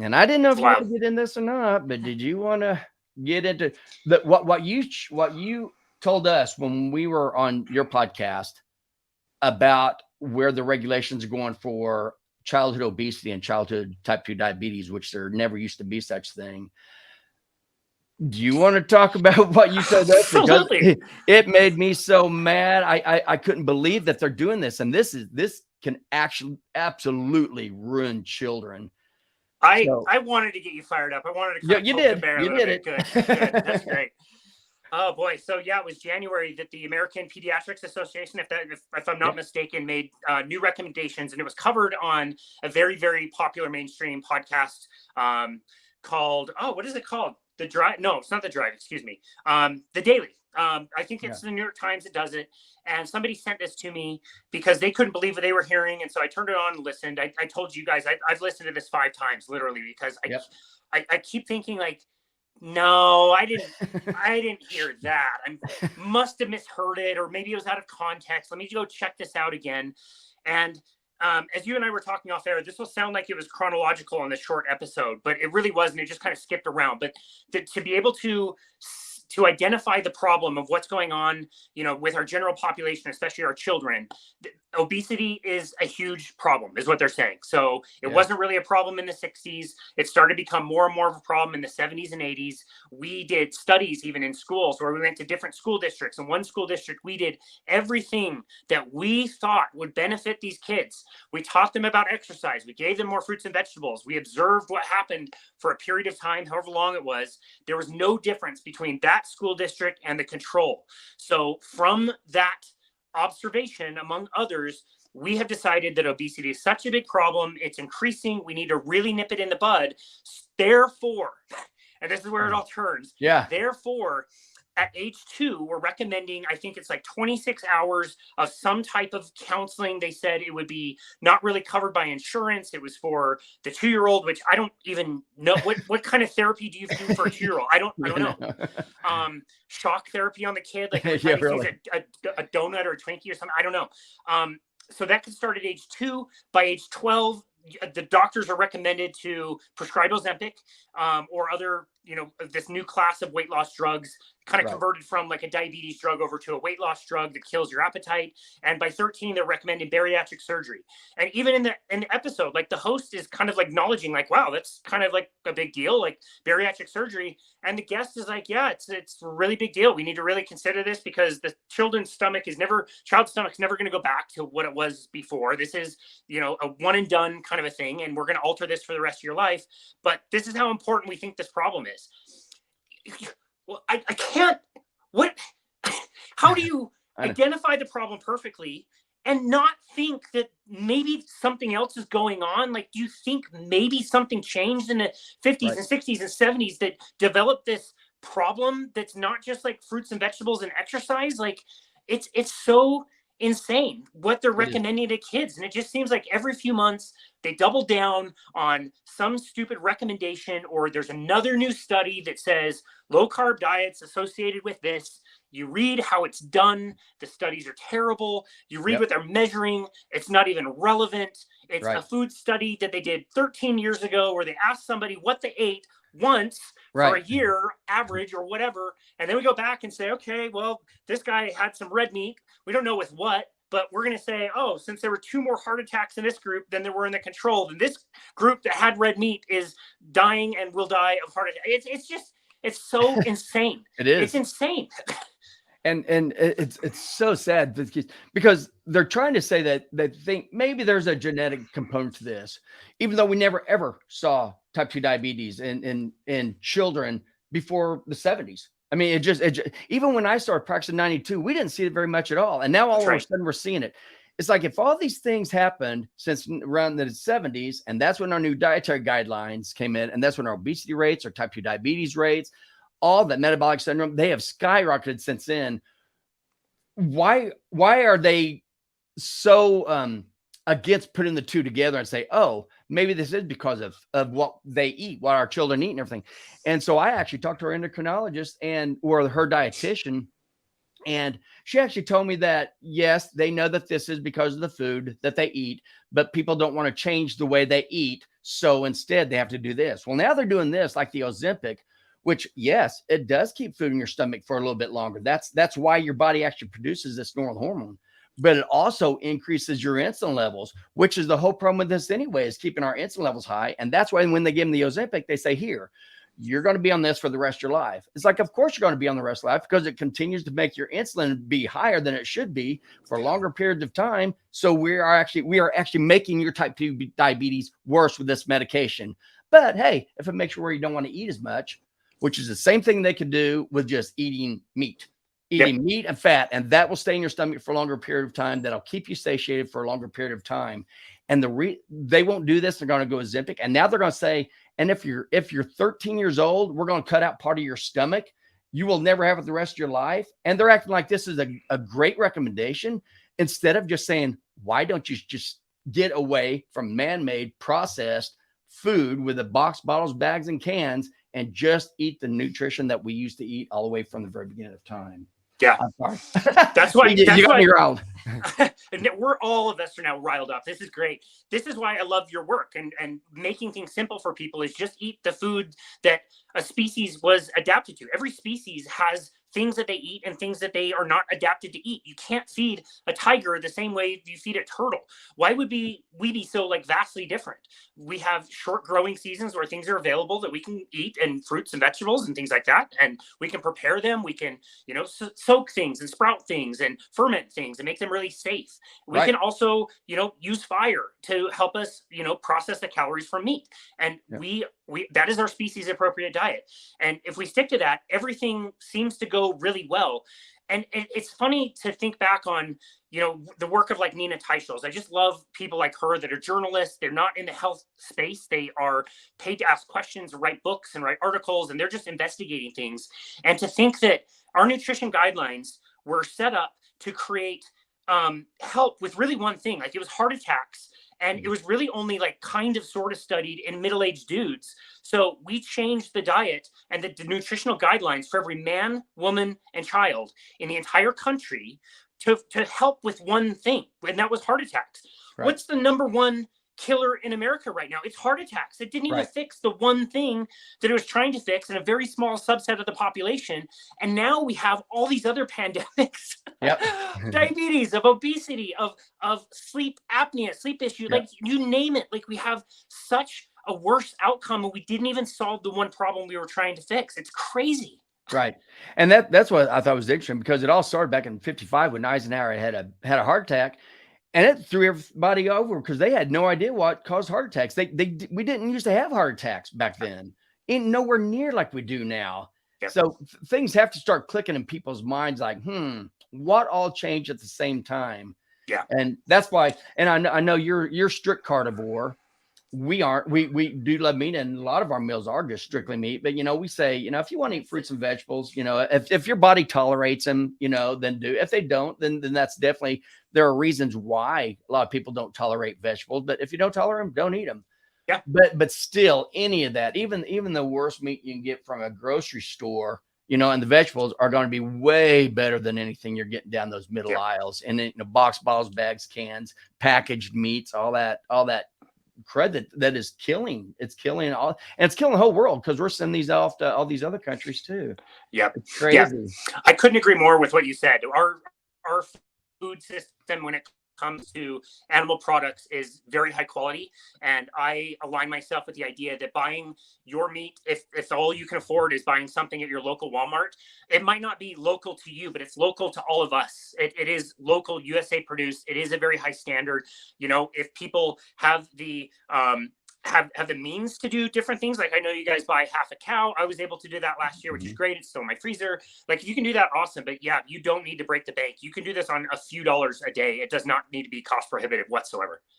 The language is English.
And I didn't know It's if you want wild. to get in this or not, but did you want to get into what you told us when we were on your podcast about where the regulations are going for childhood obesity and childhood type 2 diabetes, which there never used to be such thing. Do you want to talk about what you told us? Because Absolutely. it made me so mad. I couldn't believe that they're doing this. And this can actually absolutely ruin children. So I wanted to get you fired up. I wanted to yeah, kind of you poke the did. bear a You little did bit. Good, good. That's it. great. Oh boy. So yeah, it was January that the American Pediatrics Association, if I'm not Yeah. mistaken, made new recommendations, and it was covered on a very, very popular mainstream podcast called, oh, what is it called? The Drive? No, it's not The Drive. Excuse me. The Daily. I think Yeah. it's the New York Times that does it. And somebody sent this to me because they couldn't believe what they were hearing, and so I turned it on and listened. I told you guys I've listened to this 5 times literally because Yep. I keep thinking like, no, I didn't hear that. I must have misheard it, or maybe it was out of context. Let me go check this out again. And as you and I were talking off air, this will sound like it was chronological on this short episode, but it really wasn't. It just kind of skipped around. But to be able to identify the problem of what's going on, with our general population, especially our children, obesity is a huge problem, is what they're saying. So it Yeah. wasn't really a problem in the 60s. It started to become more and more of a problem in the 70s and 80s. We did studies even in schools where we went to different school districts. In one school district, we did everything that we thought would benefit these kids. We taught them about exercise. We gave them more fruits and vegetables. We observed what happened for a period of time, however long it was. There was no difference between that school district and the control. So from that observation, among others, we have decided that obesity is such a big problem. It's increasing. We need to really nip it in the bud. Therefore, and this is where it all turns. Yeah. Therefore, at age 2, we're recommending, I think it's like 26 hours of some type of counseling. They said it would be not really covered by insurance. It was for the 2-year-old, which I don't even know. What kind of therapy do you do for a 2-year-old? I don't know. Shock therapy on the kid, like every time Yeah, he sees really. a donut or a Twinkie or something. I don't know. So that could start at age 2. By age 12, the doctors are recommended to prescribe Ozempic or other, this new class of weight loss drugs, kind of Right. converted from like a diabetes drug over to a weight loss drug that kills your appetite. And by 13, they're recommending bariatric surgery. And even in the episode, like the host is kind of like acknowledging, like, wow, that's kind of like a big deal, like bariatric surgery. And the guest is like, yeah, it's a really big deal. We need to really consider this because the child's stomach's never going to go back to what it was before. This is, a one and done kind of a thing, and we're going to alter this for the rest of your life. But this is how important we think this problem is. Well, I can't. What? How do you identify the problem perfectly and not think that maybe something else is going on? Like, do you think maybe something changed in the 50s and 60s and 70s that developed this problem that's not just like fruits and vegetables and exercise? Like, it's so insane what they're recommending to kids. And it just seems like every few months they double down on some stupid recommendation, or there's another new study that says low carb diets associated with this. You read how it's done. The studies are terrible. You read what they're measuring. It's not even relevant. It's a food study that they did 13 years ago where they asked somebody what they ate once for a year average or whatever. And then we go back and say, okay, well, this guy had some red meat. We don't know with what, but we're going to say, oh, since there were 2 more heart attacks in this group than there were in the control, then this group that had red meat is dying and will die of heart attack. It's so insane. It is. It's insane. And it's so sad because they're trying to say that they think maybe there's a genetic component to this, even though we never ever saw type 2 diabetes in children before the 70s. I mean, it just even when I started practicing in 92, we didn't see it very much at all. And now all of a sudden we're seeing it. It's like if all these things happened since around the 70s, and that's when our new dietary guidelines came in, and that's when our obesity rates, our type 2 diabetes rates, all that metabolic syndrome, they have skyrocketed since then. Why are they so against putting the two together and say, oh, maybe this is because of what they eat, what our children eat and everything. And so I actually talked to our endocrinologist or her dietitian, and she actually told me that, yes, they know that this is because of the food that they eat, but people don't want to change the way they eat So instead, they have to do this. Well, now they're doing this like the Ozempic, which, yes, it does keep food in your stomach for a little bit longer. That's why your body actually produces this normal hormone. But it also increases your insulin levels, which is the whole problem with this anyway, is keeping our insulin levels high. And that's why when they give them the Ozempic, they say, here, you're going to be on this for the rest of your life. It's like, of course you're going to be on the rest of life, because it continues to make your insulin be higher than it should be for longer periods of time. So we are actually making your type 2 diabetes worse with this medication. But hey, if it makes you where you don't want to eat as much, which is the same thing they could do with just eating meat and fat, and that will stay in your stomach for a longer period of time. That'll keep you satiated for a longer period of time. And they won't do this. They're going to go Ozempic. And now they're going to say, and if you're 13 years old, we're going to cut out part of your stomach. You will never have it the rest of your life. And they're acting like this is a great recommendation, instead of just saying, why don't you just get away from man-made processed food with the box, bottles, bags, and cans, and just eat the nutrition that we used to eat all the way from the very beginning of time. Yeah, I'm sorry. That's why you got me riled. We're all of us are now riled up. This is great. This is why I love your work, and making things simple for people is just eat the food that a species was adapted to. Every species has things that they eat and things that they are not adapted to eat. You can't feed a tiger the same way you feed a turtle. Why would we be so like vastly different? We have short growing seasons where things are available that we can eat, and fruits and vegetables and things like that. And we can prepare them. We can, soak things and sprout things and ferment things and make them really safe. We can also, use fire to help us, process the calories from meat. And we that is our species appropriate diet. And if we stick to that, everything seems to go really well. And it's funny to think back on, the work of like Nina Teicholz. I just love people like her that are journalists. They're not in the health space. They are paid to ask questions, write books, and write articles, and they're just investigating things. And to think that our nutrition guidelines were set up to create help with really one thing, like it was heart attacks. And it was really only like kind of sort of studied in middle-aged dudes. So we changed the diet and the nutritional guidelines for every man, woman, and child in the entire country to help with one thing. And that was heart attacks. Right. What's the number one killer in America right now? It's heart attacks. It didn't even fix the one thing that it was trying to fix in a very small subset of the population. And now we have all these other pandemics, diabetes, of obesity, of sleep apnea, sleep issue, like you name it. Like we have such a worse outcome, and we didn't even solve the one problem we were trying to fix. It's crazy. Right. And that's what I thought was interesting, because it all started back in 55 when Eisenhower had a heart attack. And it threw everybody over, because they had no idea what caused heart attacks. We didn't used to have heart attacks back then, ain't nowhere near like we do now. Yep. So things have to start clicking in people's minds, like, what all changed at the same time? Yeah. And that's why, and I know you're strict carnivore. We aren't. We do love meat, and a lot of our meals are just strictly meat. But we say, if you want to eat fruits and vegetables, if your body tolerates them, then do. If they don't, then that's definitely, there are reasons why a lot of people don't tolerate vegetables. But if you don't tolerate them, don't eat them. Yeah. But still, any of that, even the worst meat you can get from a grocery store, and the vegetables are going to be way better than anything you're getting down those middle aisles, and then box, bottles, bags, cans, packaged meats, all that crud that is killing. It's killing all, and it's killing the whole world, because we're sending these off to all these other countries too. Yep. It's crazy. Yeah. I couldn't agree more with what you said. Our food system, when it comes to animal products, is very high quality, and I align myself with the idea that buying your meat, if all you can afford is buying something at your local Walmart, it might not be local to you, but it's local to all of us. It is local, USA produced. It is a very high standard. If people have the have the means to do different things, like I know you guys buy half a cow. I was able to do that last year, which is great. It's still in my freezer. Like, if you can do that, awesome. But yeah, you don't need to break the bank. You can do this on a few dollars a day. It does not need to be cost prohibitive whatsoever.